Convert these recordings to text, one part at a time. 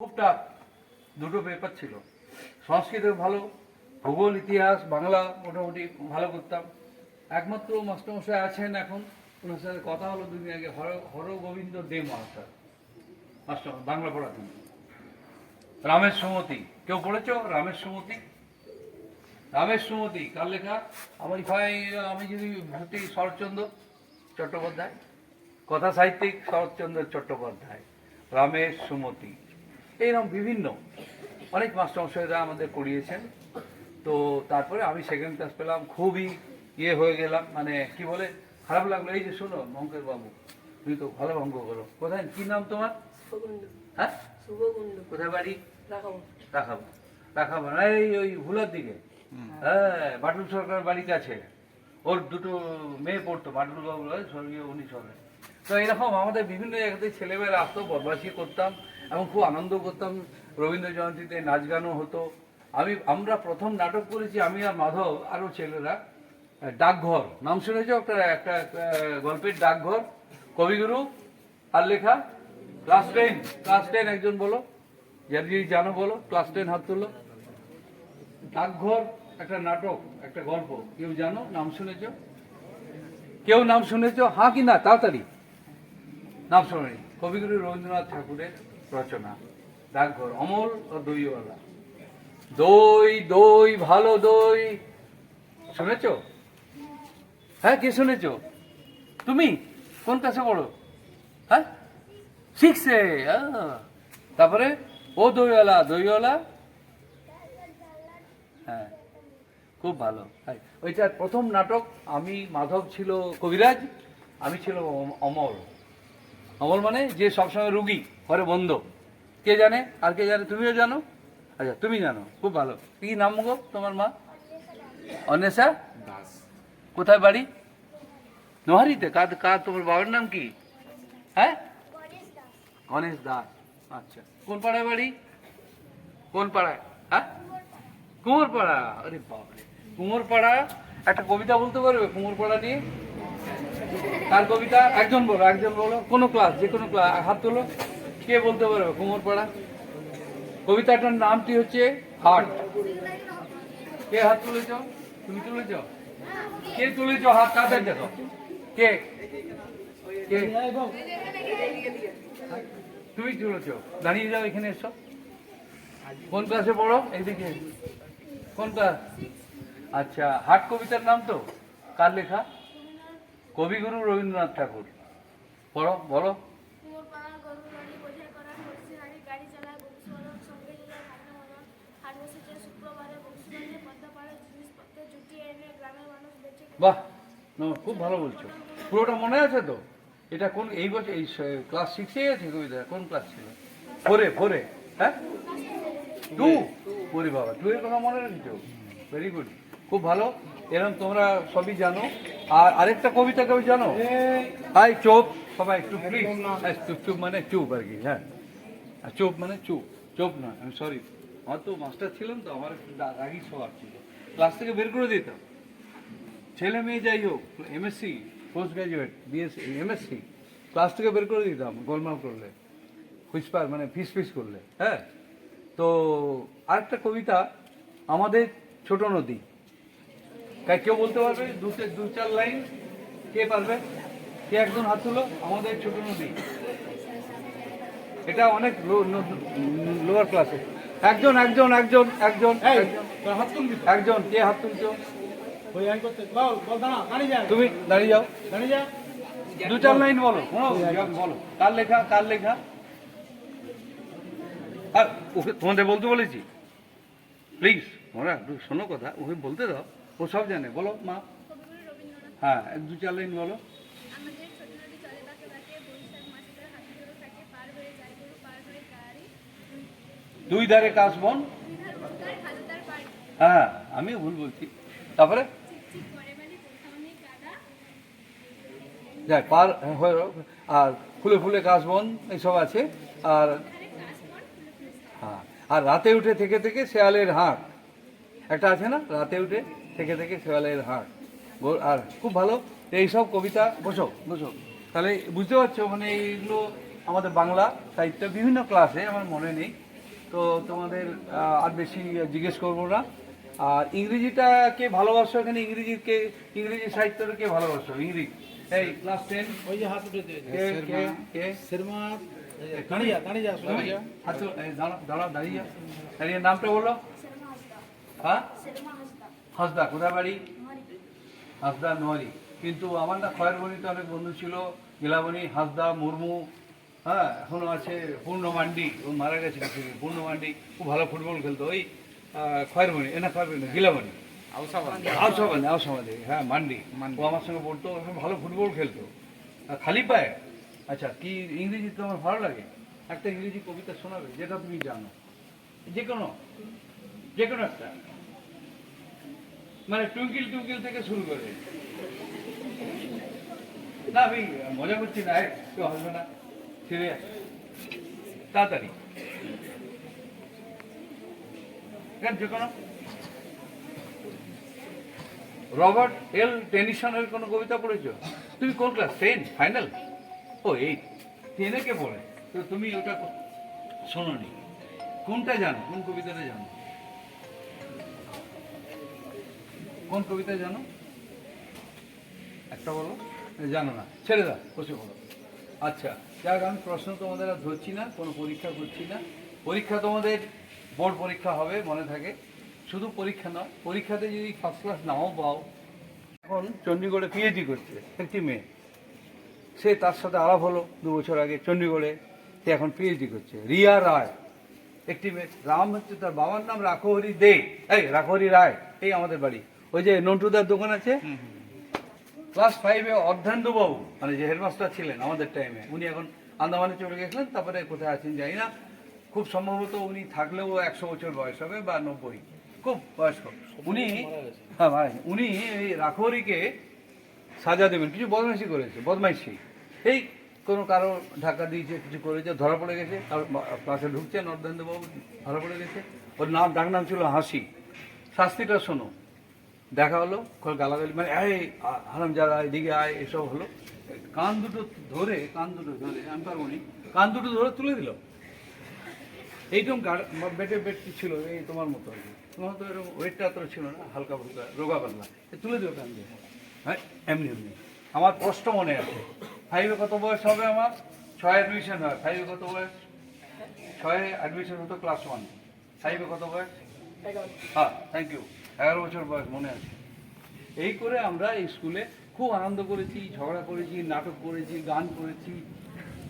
খুব টাফ, দুটো পেপার ছিল, সংস্কৃত ভালো, ভূগোল ইতিহাস বাংলা মোটামুটি ভালো করতাম। একমাত্র মাস্টারমশাই আছেন এখন, ওনার সাথে কথা হলো দুদিন আগে, হরগোবিন্দ দে মাস্টার বাংলা পড়াতেন। রামের সুমতি, কেউ পড়েছ রামের সুমতি? রামের সুমতি কার লেখা? আমি যদি ভাবি শরৎচন্দ্র চট্টোপাধ্যায়, কথা সাহিত্যিক শরৎচন্দ্র চট্টোপাধ্যায়, রামের সুমতি, এইরকম বিভিন্ন অনেক মাস্টারমশাইরা আমাদের করিয়েছেন। তো তারপরে আমি সেকেন্ড ক্লাস পেলাম, খুবই হয়ে গেলাম, মানে কি বলে খারাপ লাগলো। এই যে শোনো মঙ্কের বাবু, তুমি তো ভালো অঙ্ক করো, কোথায় কি নাম তোমার? হ্যাঁ, কোথায় বাড়ি? রাখাবো না, এই ওই ভুলার দিকে। হ্যাঁ, বাটুল সরকার বাড়ির কাছে, ওর দুটো মেয়ে পড়তো, বাটুল বাবু স্বর্গীয়, উনি সরকার। তো এরকম আমাদের বিভিন্ন জায়গাতে ছেলেমেয়েরা আসতো, বদমাশি করতাম এবং খুব আনন্দ করতাম। রবীন্দ্র জয়ন্তীতে নাচ গানও হতো। আমরা প্রথম নাটক করেছি আমি আর মাধব আরও ছেলেরা, ডাকঘর নাম শুনেছ? একটা গল্পের ডাকঘর, কবিগুরু আর লেখা। ক্লাস 10 একজন বলো, যদি জানো বলো, ক্লাস 10 হাত তুলো। ডাকঘর একটা নাটক, একটা গল্প, কেউ জানো? নাম শুনেছ? কেউ নাম শুনেছ? হ্যাঁ কি না, তাড়াতাড়ি। নাম শোনেনি? কবিগুরু রবীন্দ্রনাথ ঠাকুরের রচনা, ডাকঘর। অমল ও দইওয়ালা। দই দই ভালো দই, শুনেছ? হ্যাঁ, কে শুনেছ? তুমি কোন ক্লাসে পড়ো? হ্যাঁ, 6-এ। তারপরে ও দইওয়ালা, হ্যাঁ খুব ভালো। ওইটা প্রথম নাটক। আমি, মাধব ছিল কবিরাজ, আমি ছিল অমল। অমল মানে যে সবসময় রুগী, ঘরে বন্ধ। কে জানে? আর কে জানে? তুমিও জানো? আচ্ছা, তুমি জানো, খুব ভালো। কি নাম গো তোমার মা? অন্বেষা দাস। কোথায় বাড়ি? নোহারিতে। কার তোমার বাবার নাম কি? হ্যাঁ, গণেশ দাস। আচ্ছা, কোন পাড়ায় বাড়ি? কোন পাড়ায়? হ্যাঁ, কুমোরপাড়া। আরে বাপরে, কুমোরপাড়া। একটা কবিতা বলতে পারবে কুমোরপাড়া নিয়ে? কার কবিতা? একজন বলো, কোনো ক্লাস, যে কোনো ক্লাস, হাত তোলো। কে বলতে পারবে কুমোরপাড়া? কবিতাটার নামটি হচ্ছে হাট। কে হাত তুলেছ? তুমি তুলেছ? কে তুলেছ হাত? কাদের দেখো, কে কে? তুমি তুলেছ? দাঁড়িয়ে যাও, এখানে এসো। কোন ক্লাসে পড়ো? এইদিকে। কোন ক্লাস? আচ্ছা, হাট কবিতার নাম তো কার লেখা? কবিগুরু রবীন্দ্রনাথ ঠাকুর। পড়ো, বলো। বাহ, খুব ভালো বলছো, পুরোটা মনে আছে তো? এটা কোন এই বছর, এই ক্লাস 6-এ আছে কবিতা? কোন ক্লাস ছিল? 4-এ? হ্যাঁ, 2? ওরে বাবা, 2-এর কথা মনে রেখেছো, ভেরি গুড, খুব ভালো। এরকম তোমরা সবই জানো। আর আরেকটা কবিতা কেউ জানো? হাই, চুপ সবাই একটু প্লিজ। চুপ মানে চুপ আর কি। হ্যাঁ, চুপ মানে চুপ না, আমি সরি, আমার তো মাস্টার ছিলাম তো, আমার একটু রাগী স্বভাব ছিল, ক্লাস থেকে বের করে দিতাম। ছেলে মেয়ে যাই হোক, MSc, post graduate, BSc, MSc, class থেকে বের করে দিতাম গোলমাল করলে, হুইসপার মানে ফিস করলে। হ্যাঁ, তো আরেকটা কবিতা, আমাদের ছোট নদী। কেউ বলতে পারবে? 2-4 লাইন কে পারবে? কে? একজন হাত তুলো। আমাদের ছোট নদী, এটা অনেক লোয়ার ক্লাসে। একজন কে হাত তুলছো? তুমি দাঁড়িয়ে যাও। 2-4 লাইন বলো, বলো। কার লেখা? আর ওকে তোমাদের বলতে বলেছি, প্লিজ ওরা একটু শোনো কথা, ওকে বলতে দাও, ও সব জানে। বলো মা। হ্যাঁ, 2-4 লাইন বলো। 2 ধারে কাশবন। হ্যাঁ, আমিও ভুল বলছি। তারপরে যাই পার, আর ফুলে কাশবন এইসব আছে। আর হ্যাঁ, আর রাতে উঠে থেকে শেয়ালের হাঁক, একটা আছে না? রাতে উঠে থেকে শেয়ালের হাঁক। আর খুব ভালো এইসব কবিতা। বসো, তাহলে বুঝতে পারছো, মানে এইগুলো আমাদের বাংলা সাহিত্য বিভিন্ন ক্লাসে, আমার মনে নেই, তো তোমাদের আর বেশি জিজ্ঞেস করবো না। আর ইংরেজিটা কে ভালোবাসো এখানে? ইংরেজি সাহিত্যটা কে ভালোবাসো? ইংরেজি এই ক্লাস 10 ওই যে হাত উঠে কে শর্মা দাঁড়িয়ে যা হাত দাঁড়াও দাঁড়িয়ে দাঁড়িয়ে নামটা বলো। হ্যাঁ, হাসদা। কোথায় বাড়ি? হাসদা নোয়ারি। কিন্তু আমার না খয়েরবনিতে অনেক বন্ধু ছিল, গিলাবনি, হাসদা, মুর্মু, হ্যাঁ এখনো আছে পূর্ণ মান্ডি, ও মারা গেছে কিছুদিন। পূর্ণ মান্ডি খুব ভালো ফুটবল খেলতো, ওই খয়েরবনি খয়েরবনি গিলাবনি আউসাবাদে, হ্যাঁ মান্ডি। ও আমার সঙ্গে পড়তো, ও ভালো ফুটবল খেলতো খালি পায়ে। আচ্ছা, কি ইংরেজি তোমার ভালো লাগে? একটা ইংরেজি কবিতা শোনাবে যেটা তুমি জানো, যে কোনো একটা, মানে টুইঙ্কিল টুইঙ্কিল থেকে শুরু করে। না আমি মজা করছি না, কেউ হাসবে না, সিরিয়াস, তাড়াতাড়ি যে কোনো। রবার্ট এল টেনিসনের কোনো কবিতা পড়েছো? তুমি কোন ক্লাস? 10 ফাইনাল? ও 8। 10-এ কে পড়ে? তো তুমি ওটা শোনোনি। কোনটা জানো? কোন কবিতাটা জানো? কোন কবিতা জানো? একটা বলো। জানো না, ছেড়ে দাও, বসে বলো। আচ্ছা যাক, আমি প্রশ্ন তোমাদের আর ধরছি না, কোনো পরীক্ষা করছি না। পরীক্ষা তোমাদের বোর্ড পরীক্ষা হবে, মনে থাকে। শুধু পরীক্ষা নয়, পরীক্ষাতে যদি ফার্স্ট ক্লাস নাও পাও, এখন চণ্ডীগড়ে পিএইচডি করছে একটি মেয়ে, সে তার সাথে আলাপ হলো 2 বছর আগে চণ্ডীগড়ে, সে এখন পিএইচডি করছে। রিয়া রায় একটি মেয়ে, রাম হচ্ছে তার বাবার নাম, রাখহরি দে, এই রাখহরি রায়, এই আমাদের বাড়ি, ওই যে নন্টুদার দোকান আছে। ক্লাস 5-এ অর্ধেন্দু বাবু, মানে যে হেডমাস্টার ছিলেন আমাদের টাইমে, উনি এখন আন্দামানে চলে গেছিলেন, তারপরে কোথায় আছেন জানি না। খুব সম্ভবত উনি থাকলেও 100 বছর বয়স হবে বা 90, খুব বয়স্ক উনি। হ্যাঁ ভাই, উনি এই রাখহরিকে সাজা দেবেন, কিছু বদমাইশি করেছে, বদমাইশি, এই কোনো কারো ধাক্কা দিয়েছে, কিছু করেছে, ধরা পড়ে গেছে। ক্লাসে ঢুকছে অর্ধেন্দুবাবু, ধরা পড়ে গেছে। ওর ডাক নাম ছিল হাসি। শাস্তিটা শোনো। দেখা হলো, গালাগালি, মানে এই হারাম যারা এদিকে আয়, এসব হলো। কান দুটো ধরে আমি পারবো নি, কান দুটো ধরে তুলে দিল। এইরকম বেটে বেটটি ছিল, এই তোমার মতো আর কি, তোমার তো এরকম ওয়েটটা এত ছিল না, হালকা ফুলকা রোগা পাতলা, তুলে দিল কান দিয়ে। হ্যাঁ এমনি আমার স্পষ্ট মনে আছে। 5-এ কত বয়স হবে আমার? 6-এ অ্যাডমিশন হয়। 5-এ কত বয়স? 6-এ অ্যাডমিশন হতো ক্লাস 1। 5-এ কত বয়স? হ্যাঁ, থ্যাংক ইউ, 11 বছর বয়স, মনে আছে। এই করে আমরা এই স্কুলে খুব আনন্দ করেছি, ঝগড়া করেছি, নাটক করেছি, গান করেছি,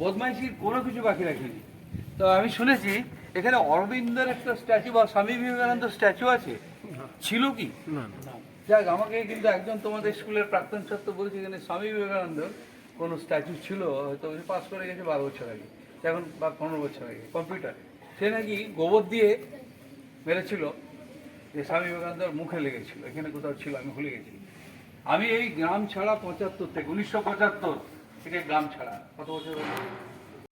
বদমাইশির কোনো কিছু বাকি রাখিনি। তো আমি শুনেছি এখানে অরবিন্দের একটা স্ট্যাচু বা স্বামী বিবেকানন্দের স্ট্যাচু আছে, ছিল কি? যাক, আমাকে কিন্তু একজন তোমাদের স্কুলের প্রাক্তন ছাত্র বলছে এখানে স্বামী বিবেকানন্দর কোনো স্ট্যাচু ছিল, হয়তো পাস করে গেছে 12 বছর আগে, এখন বা 15 বছর আগে, কম্পিউটার। সে নাকি গোবর দিয়ে মেরেছিল, যে স্বামী বিবেকানন্দর মুখে লেগেছিল, এখানে কোথাও ছিল, আমি ভুলে গেছি। আমি এই গ্রাম ছাড়া 75 থেকে 1975 থেকে গ্রাম ছাড়া, কত বছর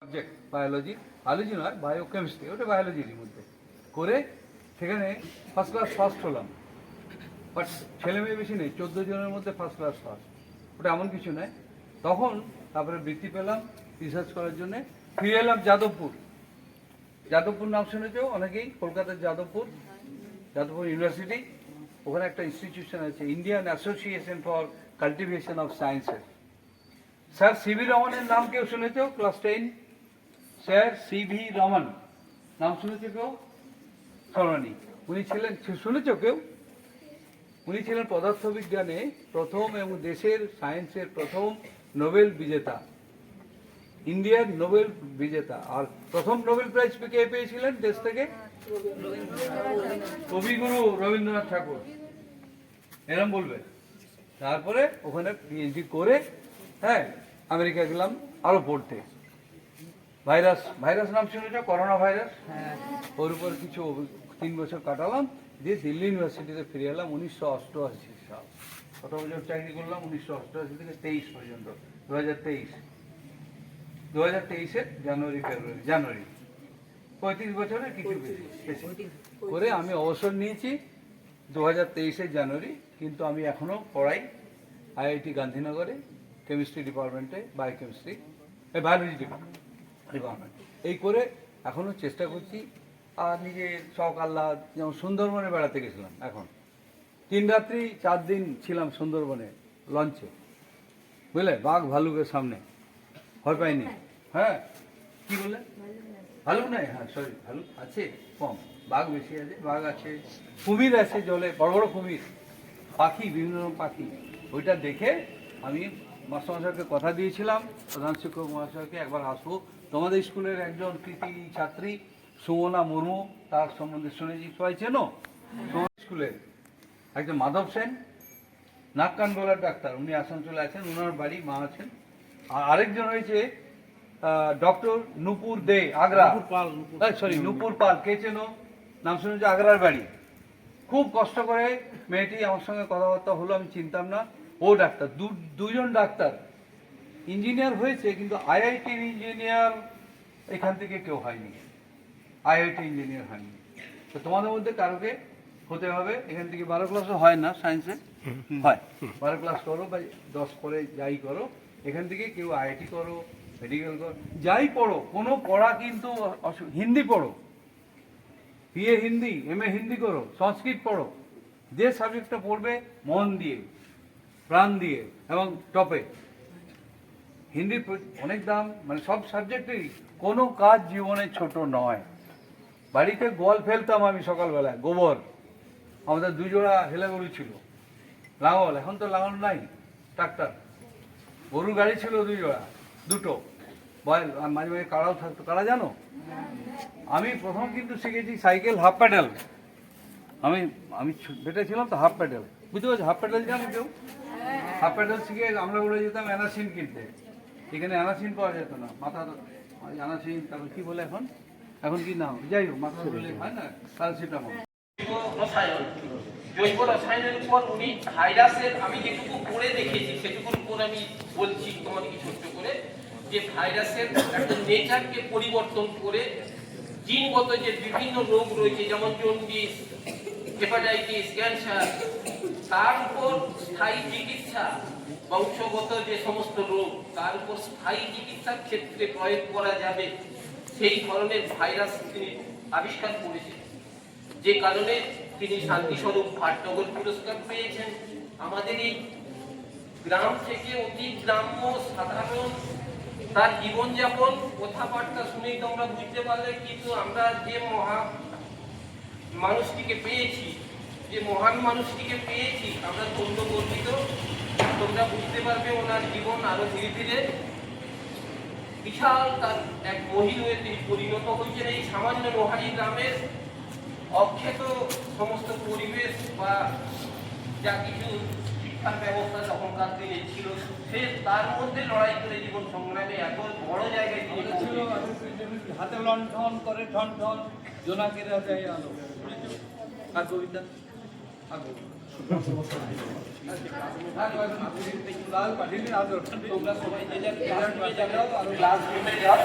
সাবজেক্ট বায়োলজি নয়, বায়োকেমিস্ট্রি, ওটা বায়োলজির মধ্যে করে সেখানে ফার্স্ট ক্লাস ফার্স্ট হলাম। বাট ছেলে মেয়ে বেশি নেই, 14 জনের মধ্যে ফার্স্ট ক্লাস ফার্স্ট, ওটা এমন কিছু নয়। তখন তারপরে বৃত্তি পেলাম রিসার্চ করার জন্যে, ফিরে এলাম যাদবপুর নাম শুনেছ অনেকেই, কলকাতার যাদবপুর ইউনিভার্সিটি, ওখানে একটা ইনস্টিটিউশন আছে, Indian Association for Cultivation of Sciences. Sir C V রমনের নাম কেউ শুনেছ? ক্লাস 10 স্যার সিভি রমন নাম শুনেছে কেউ? শোনি। উনি ছিলেন, শুনেছ কেউ? উনি ছিলেন পদার্থবিজ্ঞানে প্রথম এবং দেশের সায়েন্সের প্রথম নোবেল বিজেতা, ইন্ডিয়ার নোবেল বিজেতা। আর প্রথম নোবেল প্রাইজ কে পেয়েছিলেন দেশ থেকে? কবিগুরু রবীন্দ্রনাথ ঠাকুর, এরম বলবে। তারপরে ওখানে পিএইচডি করে, হ্যাঁ, আমেরিকা গেলাম আরো পড়তে। ভাইরাস নাম শুনেছ? করোনা ভাইরাস, ওর উপর কিছু 3 বছর কাটালাম, দিয়ে দিল্লি ইউনিভার্সিটিতে ফিরে এলাম 1988 সাল। কত বছর চাকরি করলাম? 1988 থেকে 23 পর্যন্ত, 2023-এ জানুয়ারি 35 বছরের কিছু বেশি করে আমি অবসর নিয়েছি 2023-এর জানুয়ারি। কিন্তু আমি এখনো পড়াই আইআইটি গান্ধীনগরে, কেমিস্ট্রি ডিপার্টমেন্টে, বায়োলজি ডিপার্টমেন্ট। এই করে এখনো চেষ্টা করছি আর নিজের শখ আহ্লাদ, যেমন সুন্দরবনে বেড়াতে গেছিলাম এখন 3 রাত্রি 4 দিন ছিলাম সুন্দরবনে লঞ্চে, বুঝলে, বাঘ ভালুকের সামনে ভয় পাইনি। হ্যাঁ, কি বলে? ভালুক নাই, হ্যাঁ সরি, ভালুক আছে কম, বাঘ বেশি আছে, বাঘ আছে, কুমির আছে জলে, বড় বড় কুমির, পাখি, বিভিন্ন রকম পাখি। ওইটা দেখে আমি মাস্টারমশাইকে কথা দিয়েছিলাম, প্রধান শিক্ষক মহাশয়কে, একবার আসবো। তোমাদের স্কুলের একজন কৃতি ছাত্রী সুমনা মুর্মু, তার সম্বন্ধে শুনেছি, সবাই চেনো? তোমাদের স্কুলের একজন মাধব সেন, নাক কান গলার ডাক্তার, উনি আসানসোলে আছেন, ওনার বাড়ি, মা আছেন। আর আরেকজন হয়েছে ডক্টর নূপুর দে, আগ্রা, নূপুর পাল, সরি নূপুর পাল, কে চেনো? নাম শুনেছি, আগ্রার বাড়ি। খুব কষ্ট করে মেয়েটি আমার সঙ্গে কথাবার্তা হলো, আমি চিনতাম না। ও ডাক্তার, দুজন ডাক্তার, ইঞ্জিনিয়ার হয়েছে, কিন্তু আইআইটির ইঞ্জিনিয়ার এখান থেকে কেউ হয়নি, আইআইটি ইঞ্জিনিয়ার হয়নি। তো তোমাদের মধ্যে কারোকে হতে হবে। এখান থেকে 12 ক্লাসও হয় না সায়েন্সে, হয় 12 ক্লাস করো বা 10 পরে যাই করো, এখান থেকে কেউ আইআইটি করো, মেডিকেল করো, যাই পড়ো, কোনো পড়া কিন্তু হিন্দি পড়ো, বিএ হিন্দি, এমএ হিন্দি করো, সংস্কৃত পড়ো, যে সাবজেক্টটা পড়বে মন দিয়ে, প্রাণ দিয়ে এবং টপে। হিন্দির অনেক দাম, মানে সব সাবজেক্টেরই, কোনো কাজ জীবনে ছোট নয়। বাড়িতে গোয়াল ফেলতাম আমি সকালবেলায়, গোবর, আমাদের 2 জোড়া হেলে গরু ছিল, লাঙল, এখন তো লাঙল নাই, ট্রাক্টর, গরুর গাড়ি ছিল 2 জোড়া, দুটো বয়েল, আর মাঝে মাঝে কাড়াও থাকতো। কাড়া জানো? আমি প্রথম কিন্তু শিখেছি সাইকেল হাফ প্যাডেল। আমি বেটে ছিলাম তো হাফ প্যাডেল, বুঝতে পারছি? হাফ প্যাডেল জানো কেউ? হাফ প্যাডেল শিখে আমরা উড়ে যেতাম অ্যানাসিন কিনতে। এখানে অ্যানাসিন পাওয়া যেত না, মাথা অ্যানাসিন, তারপর কি বলে এখন, এখন কি নাম, যাই হোক, মাথা ধরলে হয় না, প্যারাসিটামল। জৈব রসায়নের উপর উনি ভাইরাসের, আমি যেটুকু পড়ে দেখেছি সেটুকুর উপর আমি বলছি তোমাদেরকে ছোট্ট করে, যে ভাইরাসের একটা নেচারকে পরিবর্তন করে জিনগত যে বিভিন্ন রোগ রয়েছে, যেমন জন্ডিস, হেপাটাইটিস, ক্যান্সার, তার উপর স্থায়ী চিকিৎসা, বংশগত যে সমস্ত রোগ, তার উপর স্থায়ী চিকিৎসার ক্ষেত্রে প্রয়োগ করা যাবে, সেই ধরনের ভাইরাস তিনি আবিষ্কার করেছেন, যে কারণে তিনি শান্তিস্বরূপ ভাটনগর পুরস্কার পেয়েছেন। আমাদের এই গ্রাম থেকে অতি গ্রাম্য সাধারণ তার জীবনযাপন, কথাবার্তা শুনেই তোমরা বুঝতে পারলে, কিন্তু আমরা যে মানুষটিকে পেয়েছি, যে মহান মানুষটিকে পেয়েছি, আমরা ধন্য গর্বিত। তোমরা বুঝতে পারবে ওনার জীবন আরো ধীরে ধীরে বিশাল তার এক মহিল হয়ে তিনি পরিণত হয়েছেন। এই সামান্য নোহারি গ্রামের অক্ষেত সমস্ত পরিবেশ বা যা কিছু শিক্ষার ব্যবস্থা তখনকার দিনে ছিল, সে তার মধ্যে লড়াই করে জীবন সংগ্রামে এত বড় জায়গায় তিনি ছিল। হাতে লণ্ঠন করে ঠন ঠন, জোনাকিরা যায় আলো, আর কবিতা তোমরা সবাই যে যার ক্লাস রুমে যাও,